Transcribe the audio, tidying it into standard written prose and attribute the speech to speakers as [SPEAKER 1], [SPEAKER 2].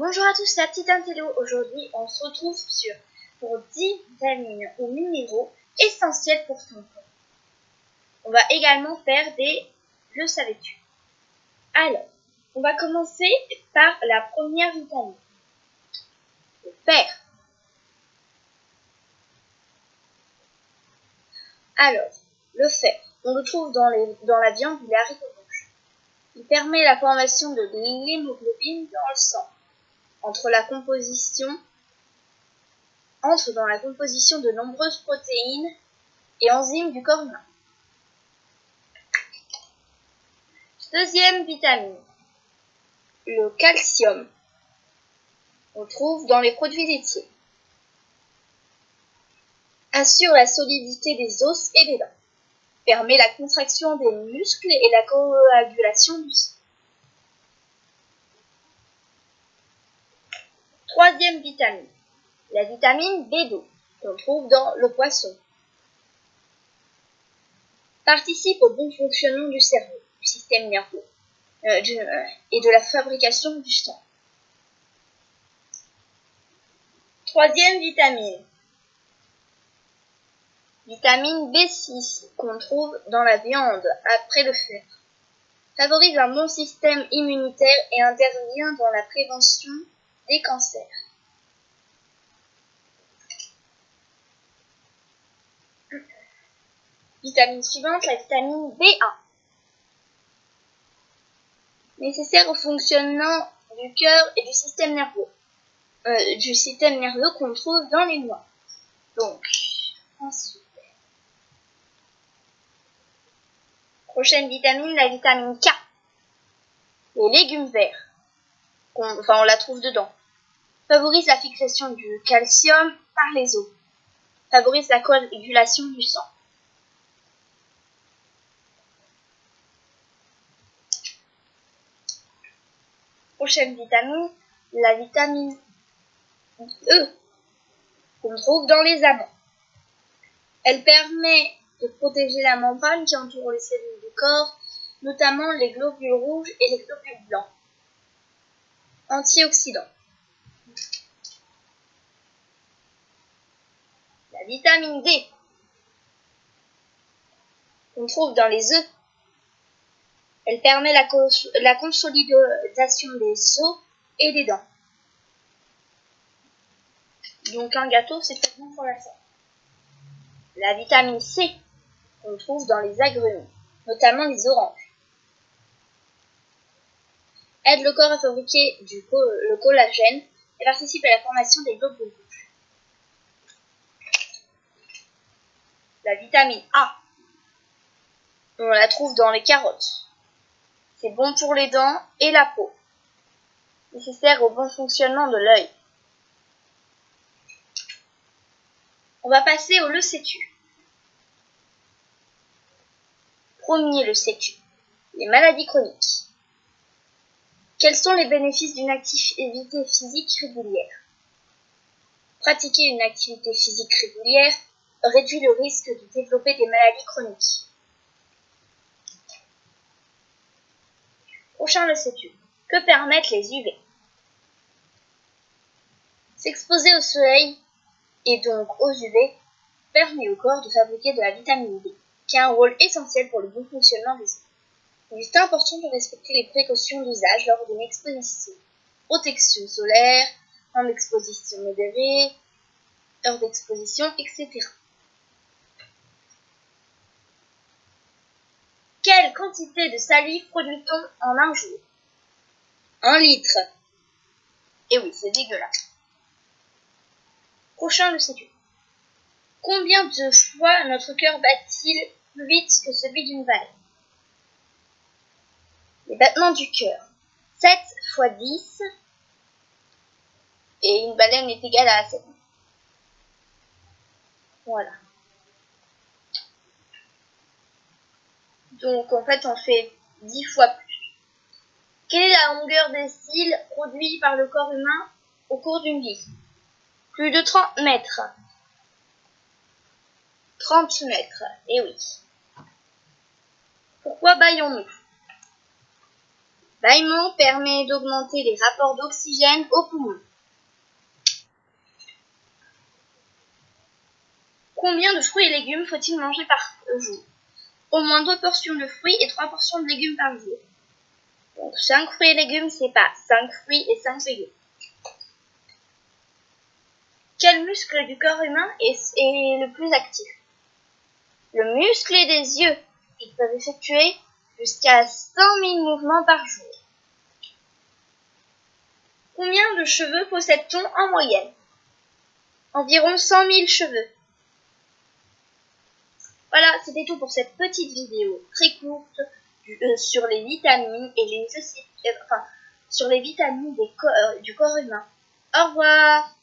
[SPEAKER 1] Bonjour à tous, c'est la petite Intello. Aujourd'hui, on se retrouve pour 10 vitamines ou minéraux essentiels pour ton corps. On va également faire des Le savais-tu? Alors, on va commencer par la première vitamine, le fer. Alors, le fer, on le trouve dans la viande ou les haricots rouges. Il permet la formation de l'hémoglobine dans le sang. Entre dans la composition de nombreuses protéines et enzymes du corps humain. Deuxième vitamine, le calcium. On le trouve dans les produits laitiers. Assure la solidité des os et des dents. Permet la contraction des muscles et la coagulation du sang. Troisième vitamine, la vitamine B12, qu'on trouve dans le poisson. Participe au bon fonctionnement du cerveau, du système nerveux et de la fabrication du sang. Troisième vitamine, vitamine B6, qu'on trouve dans la viande après le fer. Favorise un bon système immunitaire et intervient dans la prévention des cancers. Vitamine suivante, la vitamine B1. Nécessaire au fonctionnement du cœur et du système nerveux. Qu'on trouve dans les noix. Donc, ensuite. Prochaine vitamine, la vitamine K. Les légumes verts. On la trouve dedans. Favorise la fixation du calcium par les os. Favorise la coagulation du sang. Prochaine vitamine, la vitamine E, qu'on trouve dans les amandes. Elle permet de protéger la membrane qui entoure les cellules du corps, notamment les globules rouges et les globules blancs. Antioxydant. La vitamine D, qu'on trouve dans les œufs. Elle permet la consolidation des os et des dents. Donc un gâteau, c'est très bon pour la santé. La vitamine C, qu'on trouve dans les agrumes, notamment les oranges. Aide le corps à fabriquer le collagène et participe à la formation des globules rouges. La vitamine A, on la trouve dans les carottes. C'est bon pour les dents et la peau. Nécessaire au bon fonctionnement de l'œil. On va passer au le sais-tu. Premier le sais-tu. Les maladies chroniques. Quels sont les bénéfices d'une activité physique régulière? Pratiquer une activité physique régulière réduit le risque de développer des maladies chroniques. Prochain le sais-tu. Que permettent les UV? S'exposer au soleil et donc aux UV permet au corps de fabriquer de la vitamine D, qui a un rôle essentiel pour le bon fonctionnement des os. Il est important de respecter les précautions d'usage lors d'une exposition. Protection solaire, en exposition modérée, heure d'exposition, etc. Quelle quantité de salive produit-on en un jour? 1 litre. Et oui, c'est dégueulasse. Prochain le sais-tu. Combien de fois notre cœur bat-il plus vite que celui d'une baleine? Les battements du cœur. 7 fois 10. Et une baleine est égale à 7. Voilà. Donc en fait on fait 10 fois plus. Quelle est la longueur des cils produits par le corps humain au cours d'une vie? Plus de 30 mètres. 30 mètres, et oui. Pourquoi bâillons-nous? Bâillement permet d'augmenter les rapports d'oxygène aux poumons. Combien de fruits et légumes faut-il manger par jour? Au moins 2 portions de fruits et 3 portions de légumes par jour. Donc 5 fruits et légumes, c'est pas 5 fruits et 5 légumes. Quel muscle du corps humain est le plus actif? Le muscle des yeux. Ils peuvent effectuer jusqu'à 100 000 mouvements par jour. Combien de cheveux possède-t-on en moyenne? Environ 100 000 cheveux. Voilà, c'était tout pour cette petite vidéo très courte sur les vitamines et les sur les vitamines du corps humain. Au revoir!